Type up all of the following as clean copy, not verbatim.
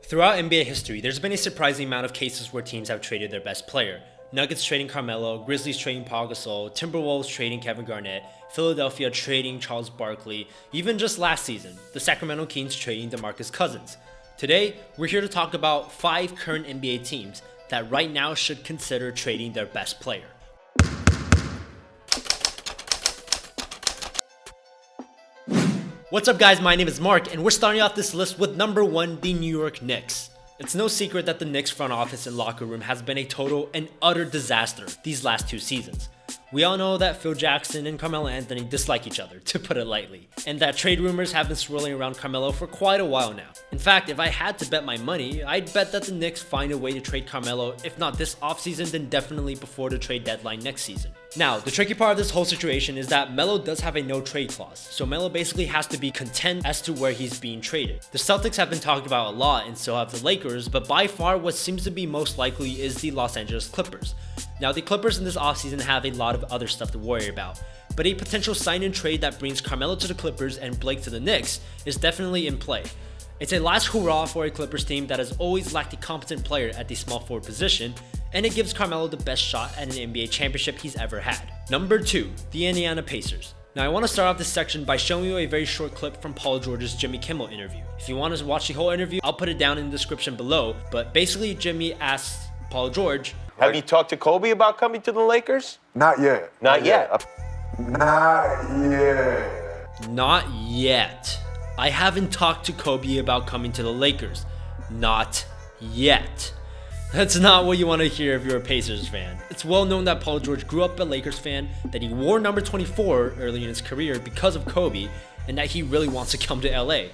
Throughout NBA history, there's been a surprising amount of cases where teams have traded their best player. Nuggets trading Carmelo, Grizzlies trading Paul Gasol, Timberwolves trading Kevin Garnett, Philadelphia trading Charles Barkley, even just last season, the Sacramento Kings trading DeMarcus Cousins. Today, we're here to talk about 5 current NBA teams that right now should consider trading their best player. What's up guys, my name is Mark and we're starting off this list with number 1, the New York Knicks. It's no secret that the Knicks front office and locker room has been a total and utter disaster these last 2 seasons. We all know that Phil Jackson and Carmelo Anthony dislike each other, to put it lightly, and that trade rumors have been swirling around Carmelo for quite a while now. In fact, if I had to bet my money, I'd bet that the Knicks find a way to trade Carmelo, if not this offseason, then definitely before the trade deadline next season. Now, the tricky part of this whole situation is that Melo does have a no trade clause, so Melo basically has to be content as to where he's being traded. The Celtics have been talked about a lot and so have the Lakers, but by far what seems to be most likely is the Los Angeles Clippers. Now, the Clippers in this offseason have a lot of other stuff to worry about, but a potential sign-in trade that brings Carmelo to the Clippers and Blake to the Knicks is definitely in play. It's a last hurrah for a Clippers team that has always lacked a competent player at the small forward position, and it gives Carmelo the best shot at an NBA championship he's ever had. Number 2, the Indiana Pacers. Now I want to start off this section by showing you a very short clip from Paul George's Jimmy Kimmel interview. If you want to watch the whole interview, I'll put it down in the description below, but basically Jimmy asks Paul George, have you talked to Kobe about coming to the Lakers? Not yet. Not yet. Not yet. I haven't talked to Kobe about coming to the Lakers. Not yet. That's not what you want to hear if you're a Pacers fan. It's well known that Paul George grew up a Lakers fan, that he wore number 24 early in his career because of Kobe, and that he really wants to come to LA.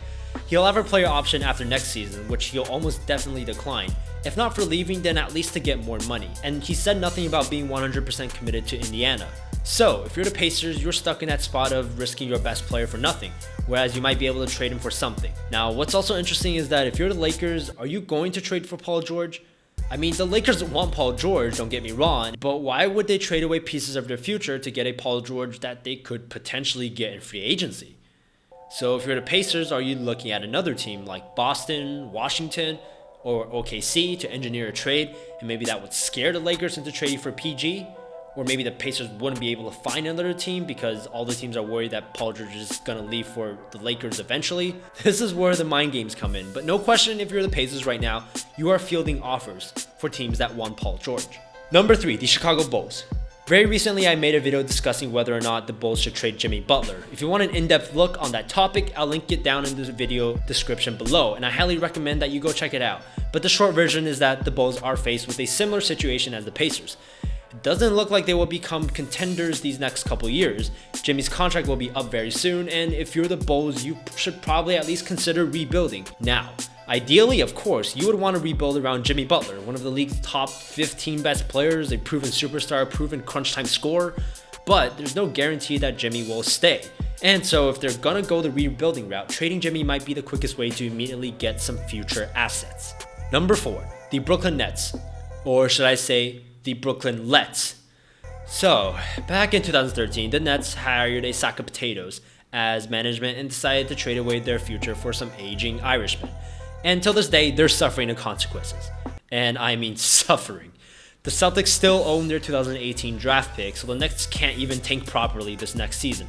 He'll have a player option after next season, which he'll almost definitely decline. If not for leaving, then at least to get more money. And he said nothing about being 100% committed to Indiana. So, if you're the Pacers, you're stuck in that spot of risking your best player for nothing, whereas you might be able to trade him for something. Now, what's also interesting is that if you're the Lakers, are you going to trade for Paul George? I mean, the Lakers want Paul George, don't get me wrong, but why would they trade away pieces of their future to get a Paul George that they could potentially get in free agency? So if you're the Pacers, are you looking at another team like Boston, Washington, or OKC to engineer a trade, and maybe that would scare the Lakers into trading for PG? Or maybe the Pacers wouldn't be able to find another team because all the teams are worried that Paul George is going to leave for the Lakers eventually. This is where the mind games come in, but no question, if you're the Pacers right now, you are fielding offers for teams that want Paul George. Number 3, the Chicago Bulls. Very recently, I made a video discussing whether or not the Bulls should trade Jimmy Butler. If you want an in-depth look on that topic, I'll link it down in the video description below, and I highly recommend that you go check it out. But the short version is that the Bulls are faced with a similar situation as the Pacers. It doesn't look like they will become contenders these next couple years. Jimmy's contract will be up very soon, and if you're the Bulls, you should probably at least consider rebuilding. Now, ideally, of course, you would want to rebuild around Jimmy Butler, one of the league's top 15 best players, a proven superstar, proven crunch time scorer, but there's no guarantee that Jimmy will stay. And so if they're gonna go the rebuilding route, trading Jimmy might be the quickest way to immediately get some future assets. Number 4, the Brooklyn Nets, or should I say, the Brooklyn Lets. So, back in 2013, the Nets hired a sack of potatoes as management and decided to trade away their future for some aging Irishmen. And till this day, they're suffering the consequences. And I mean suffering. The Celtics still own their 2018 draft pick, so the Nets can't even tank properly this next season.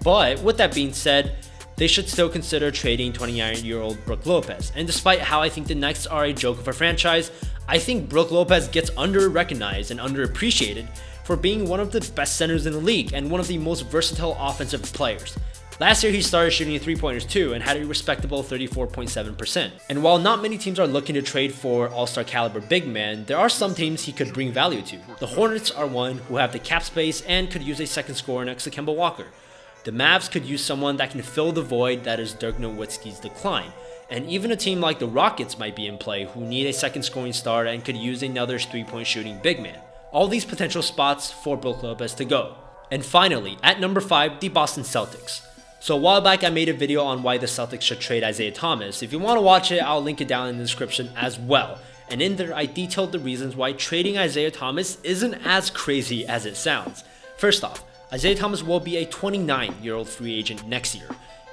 But with that being said, they should still consider trading 29-year-old Brook Lopez. And despite how I think the Knicks are a joke of a franchise, I think Brook Lopez gets under-recognized and underappreciated for being one of the best centers in the league and one of the most versatile offensive players. Last year he started shooting 3-pointers too and had a respectable 34.7%. And while not many teams are looking to trade for all-star caliber big man, there are some teams he could bring value to. The Hornets are one who have the cap space and could use a second scorer next to Kemba Walker. The Mavs could use someone that can fill the void that is Dirk Nowitzki's decline. And even a team like the Rockets might be in play, who need a second scoring star and could use another 3-point shooting big man. All these potential spots for Brook Lopez to go. And finally, at number 5, the Boston Celtics. So a while back I made a video on why the Celtics should trade Isaiah Thomas. If you want to watch it, I'll link it down in the description as well. And in there I detailed the reasons why trading Isaiah Thomas isn't as crazy as it sounds. First off, Isaiah Thomas will be a 29-year-old free agent next year.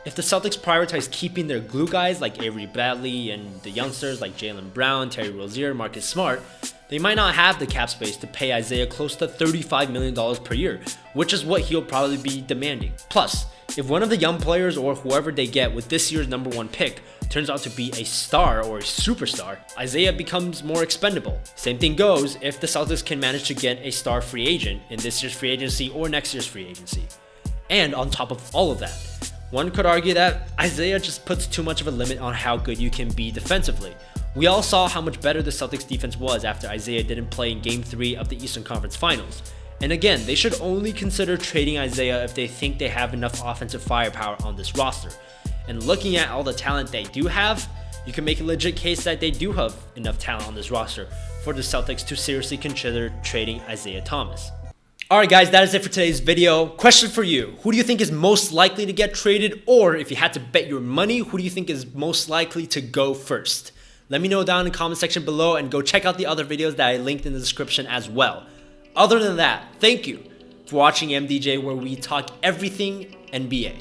If the Celtics prioritize keeping their glue guys like Avery Bradley and the youngsters like Jaylen Brown, Terry Rozier, Marcus Smart, they might not have the cap space to pay Isaiah close to $35 million per year, which is what he'll probably be demanding. Plus, if one of the young players or whoever they get with this year's number 1 pick turns out to be a star or a superstar, Isaiah becomes more expendable. Same thing goes if the Celtics can manage to get a star free agent in this year's free agency or next year's free agency. And on top of all of that, one could argue that Isaiah just puts too much of a limit on how good you can be defensively. We all saw how much better the Celtics defense was after Isaiah didn't play in Game 3 of the Eastern Conference Finals. And again, they should only consider trading Isaiah if they think they have enough offensive firepower on this roster. And looking at all the talent they do have, you can make a legit case that they do have enough talent on this roster for the Celtics to seriously consider trading Isaiah Thomas. Alright guys, that is it for today's video. Question for you. Who do you think is most likely to get traded? Or if you had to bet your money, who do you think is most likely to go first? Let me know down in the comment section below and go check out the other videos that I linked in the description as well. Other than that, thank you for watching MDJ, where we talk everything NBA.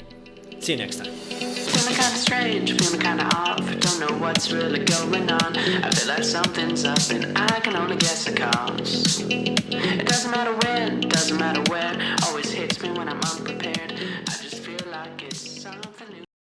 See you next time. Feeling kinda strange, feeling kinda off. Don't know what's really going on. I feel like something's up and I can only guess the cause. It doesn't matter when, doesn't matter where. Always hits me when I'm unprepared. I just feel like it's